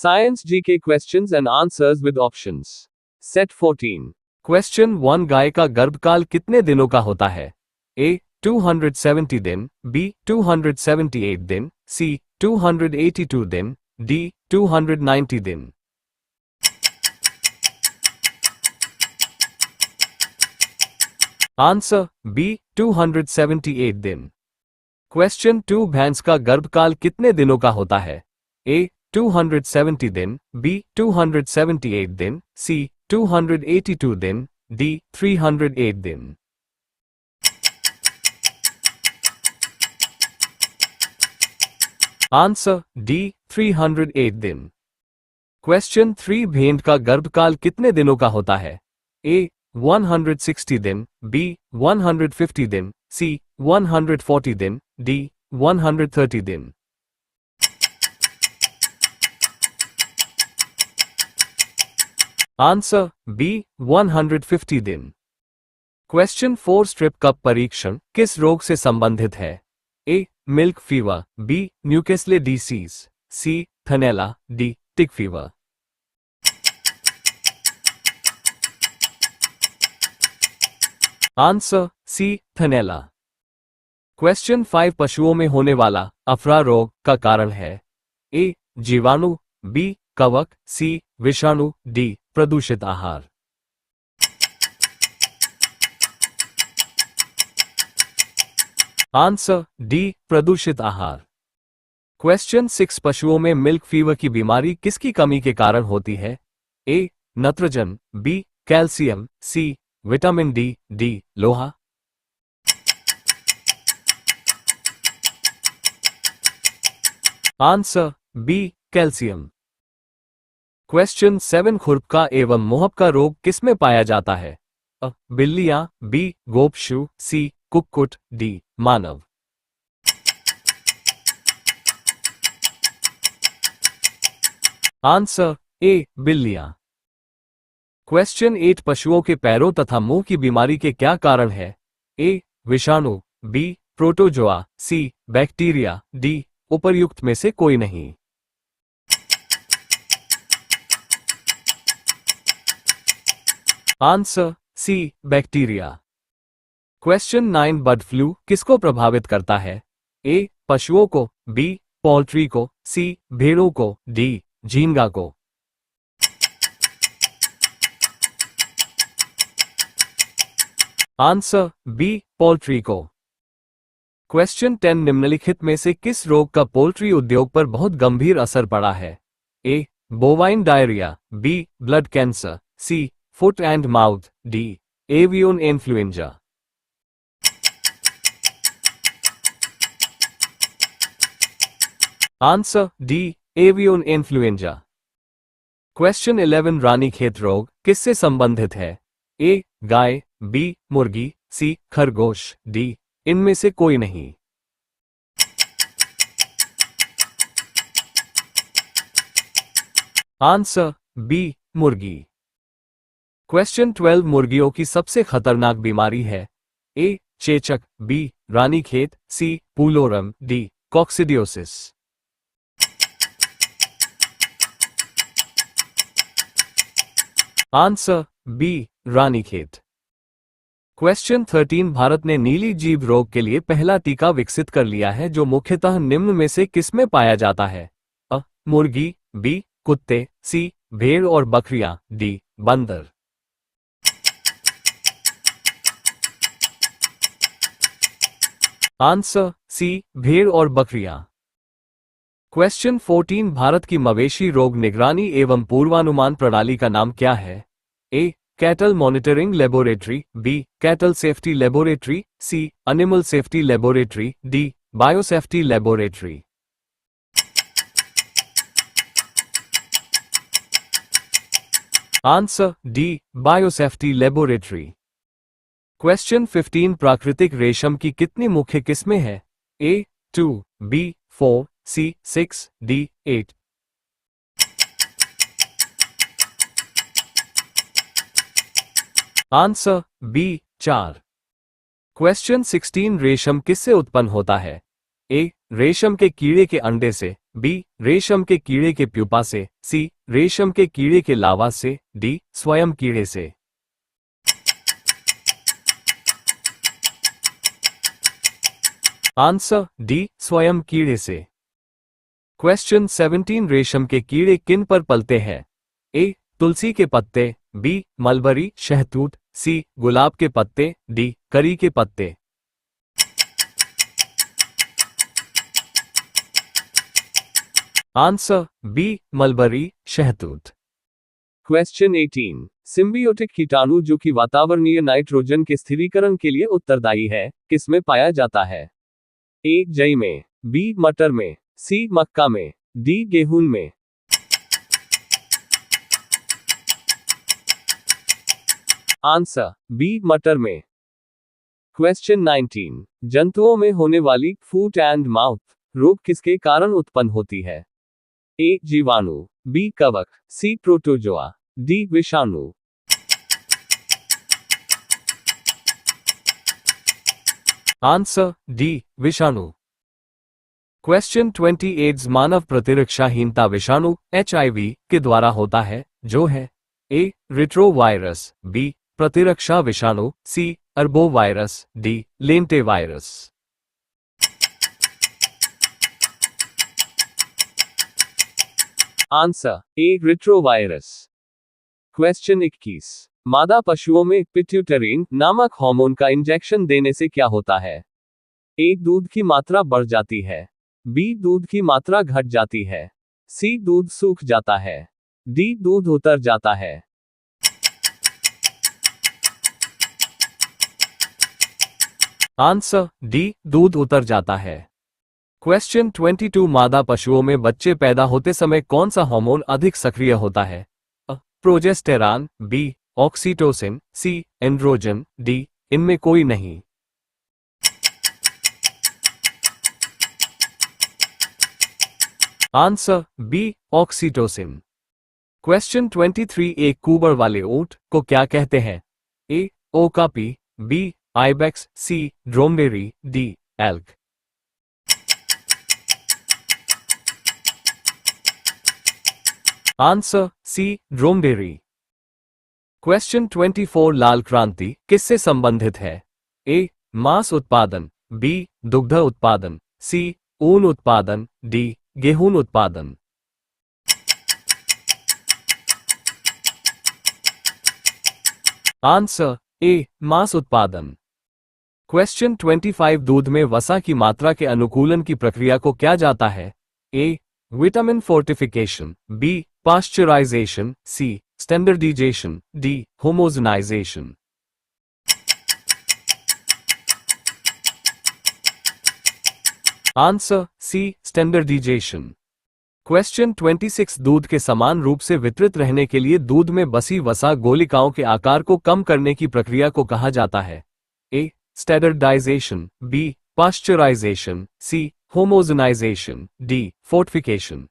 Science GK questions and answers with options. Set 14. Question 1 गाय का गर्भकाल कितने दिनों का होता है? A 270 दिन, B 278 दिन, C 282 दिन, D 290 दिन। आंसर B 278 दिन। क्वेश्चन 2 भैंस का गर्भकाल कितने दिनों का होता है? A 270 दिन, B 278 दिन, C 282 दिन, D 308 दिन। आंसर D 308 दिन। क्वेश्चन 3 भेड़ का गर्भकाल कितने दिनों का होता है? A 160 दिन, B 150 दिन, C 140 दिन, D 130 दिन। आंसर B 150 दिन। क्वेश्चन 4 स्ट्रिप कप परीक्षण किस रोग से संबंधित है? A milk fever, B Newcastle disease, C थनैला, D tick fever. Answer C थनैला। क्वेश्चन 5 पशुओं में होने वाला अफरा रोग का कारण है? A जीवाणु, B कवक, C विषाणु, D प्रदूषित आहार। आंसर D प्रदूषित आहार। क्वेश्चन 6 पशुओं में मिल्क फीवर की बीमारी किसकी कमी के कारण होती है? A nitrogen, B calcium, C vitamin D, D लोहा। Answer B calcium. क्वेश्चन 7 खुरपका एवं मुहपका रोग किसमें पाया जाता है? A बिल्लियां, B गोपशु, C कुक्कुट, D मानव। आंसर A बिल्लियां। क्वेश्चन 8 पशुओं के पैरों तथा मुंह की बीमारी के क्या कारण है? A विषाणु, B protozoa, C bacteria, D उपर्युक्त में से कोई नहीं। Answer C bacteria. Question 9 bird flu किसको प्रभावित करता है? A पशुओं को, B पोल्ट्री को, C भेड़ों को, D झींगा को। आंसर B पोल्ट्री को। क्वेश्चन 10 निम्नलिखित में से किस रोग का पोल्ट्री उद्योग पर बहुत गंभीर असर पड़ा है? A bovine diarrhoea, B blood cancer, C foot and mouth, D avian influenza. Answer D avian influenza. Question 11 Ranikhet रोग किससे संबंधित है? A गाय, B मुर्गी, C खरगोश, D इनमें से कोई नहीं। आंसर B मुर्गी। क्वेश्चन 12 मुर्गियों की सबसे खतरनाक बीमारी है? A चेचक, B Ranikhet, C pullorum, D coccidiosis. Answer B Ranikhet. Question 13 Bharat ने नीली जीभ रोग के लिए पहला टीका विकसित कर लिया है जो मुख्यतः निम्न में से किसमें पाया जाता है? A मुर्गी, B कुत्ते, C भेड़ और बकरियां, D बंदर। आंसर C भेड़ और बकरियां। क्वेश्चन 14 भारत की मवेशी रोग निगरानी एवं पूर्वानुमान प्रणाली का नाम क्या है? A cattle monitoring laboratory, B cattle safety laboratory, C animal safety laboratory, D biosafety laboratory. Answer D biosafety laboratory. Question 15 प्राकृतिक रेशम की कितनी मुख्य किस्में हैं? A 2, B 4, C 6, D 8। Answer B 4। Question 16 रेशम किससे उत्पन्न होता है? A रेशम के कीड़े के अंडे से, बी रेशम के कीड़े के प्यूपा से, सी रेशम के कीड़े के लावा से, डी स्वयं कीड़े से। आंसर डी स्वयं कीड़े से। क्वेश्चन 17 रेशम के कीड़े किन पर पलते हैं? ए तुलसी के पत्ते, बी मलबरी शहतूत, सी गुलाब के पत्ते, डी करी के पत्ते। आंसर बी मलबरी शहतूत। क्वेश्चन 18 सिम्बियोटिक कीटाणु जो कि वातावरणीय नाइट्रोजन के स्थिरीकरण के लिए उत्तरदायी है, किसमें पाया जाता है? ए जई में, बी मटर में, सी मक्का में, डी गेहूं में। आंसर बी मटर में। क्वेश्चन 19 जंतुओं में होने वाली फूट एंड माउथ रोग किसके कारण उत्पन्न होती है? ए जीवाणु, बी कवक, सी प्रोटोजोआ, डी विषाणु। आंसर डी विषाणु। क्वेश्चन 28 मानव प्रतिरक्षाहीनता विषाणु HIV के द्वारा होता है, जो है? ए रिट्रोवायरस, बी प्रतिरक्षा विषाणु, C arbovirus, D lentivirus. Answer A retrovirus. Question 21 मादा पशुओं में पिट्यूटरीन नामक हार्मोन का इंजेक्शन देने से क्या होता है? ए दूध की मात्रा बढ़ जाती है, बी दूध की मात्रा घट जाती है, सी दूध सूख जाता है, डी दूध उतर जाता है। आंसर डी दूध उतर जाता है। क्वेश्चन 22 मादा पशुओं में बच्चे पैदा होते समय कौन सा हार्मोन अधिक सक्रिय होता है? प्रोजेस्टेरॉन, बी ऑक्सीटोसिन, सी एंड्रोजन, डी इनमें कोई नहीं। Answer B oxytocin. क्वेश्चन 23 एक कुबर वाले ऊंट को क्या कहते हैं? A okapi, B ibex, C dromedary, D elk. Answer C dromedary. Question 24 लाल क्रांति किससे संबंधित है? ए मांस उत्पादन, बी दुग्ध उत्पादन, सी ऊन उत्पादन, डी गेहूं उत्पादन। आंसर ए मांस उत्पादन। क्वेश्चन 25 दूध में वसा की मात्रा के अनुकूलन की प्रक्रिया को क्या जाता है? A vitamin fortification, B pasteurisation, C standardization, D homogenization. Answer C standardization. Question 26 दूध के समान रूप से वितरित रहने के लिए दूध में बसी वसा गोलिकाओं के आकार को कम करने की प्रक्रिया को कहा जाता है? A standardisation, B pasteurisation, C homogenisation, D fortification.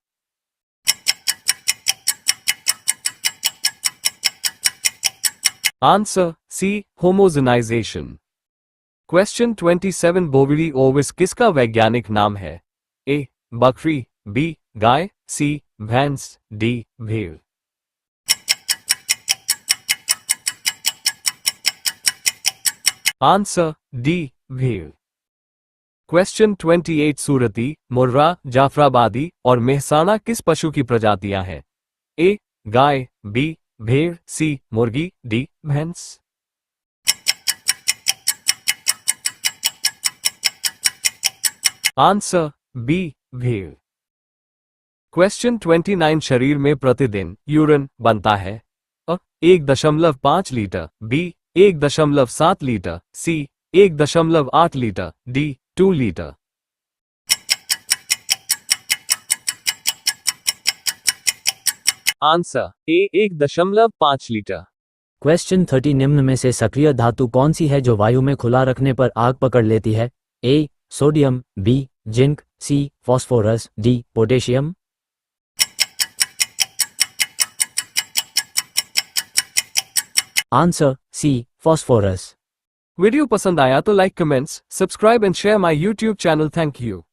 Answer C homogenisation. Question 27 bovidae ovis किसका वैज्ञानिक नाम है? ए बकरी, बी गाय, सी भैंस, डी भेड़। आंसर डी भेड़। क्वेश्चन 28 सूरती, मुर्रा, जाफराबादी और मेहसाना किस पशु की प्रजातियां हैं? ए गाय, बी भेड़, सी मुर्गी, डी भैंस। आंसर बी भेड़। क्वेश्चन 29 शरीर में प्रतिदिन यूरिन बनता है? 1.5 litre, B 1.7 litre, C 1.8 litre, D 2 litre. Answer A 1.5 litre. Question 30 निम्न में से सक्रिय धातु कौन सी है जो वायु में खुला रखने पर आग पकड़ लेती है? A sodium, B zinc, C phosphorus, D potassium. Answer C phosphorus. Video पसंद आया तो like, comments, subscribe and share my YouTube channel. Thank you.